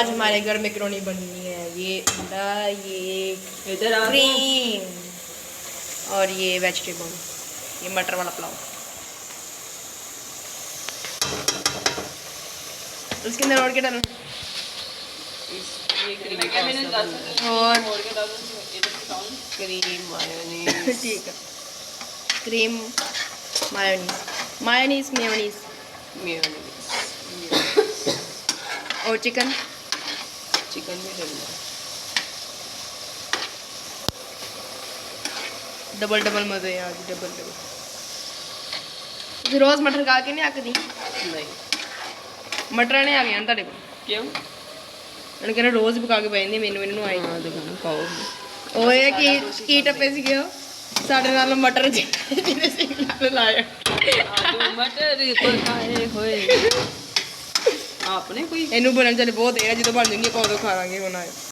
आज हमारे घर मैकरोनी बननी है। ये अंडा, ये इधर आ क्रीम और ये वेजिटेबल, ये मटर वाला पुलाव। उसके अंदर और क्या डालूं? ये क्रीम और क्रीम मायोनीज। ठीक है, क्रीम, मायोनीज, मायोनीज, मेयोनीज और चिकन। चिकन भी डालना। डबल डबल मजे हैं आज, डबल डबल। रोज मटर खा के नहीं आकदी? नहीं, मटर ने आ गया ਤੁਹਾਡੇ ਕੋਲ क्यों? ਉਹਨੇ ਕਹਿੰਦਾ ਰੋਜ਼ ਪਕਾ ਕੇ ਬੈਠਦੇ ਮੈਨੂੰ ਇਹਨੂੰ ਆਈ हाँ दुकान खाओ। ਓਏ ਕੀ ਟੱਪੇ ਸੀਗੇ ਉਹ ਸਾਡੇ ਨਾਲ ਮਟਰ ਜਿਹਦੇ ਸੀ ਨਾਲ ਲਾਇਆ आलू मटर को खाए होए आपने कोई ਇਹਨੂੰ ਬਣਨ ਚੱਲੇ ਬਹੁਤ ਦੇਰ ਆ, ਜਦੋਂ ਬਣ ਜੂਗੀ ਆਪਾਂ ਉਦੋਂ ਖਾ ਲਾਂਗੇ ਹੁਣ ਆਏ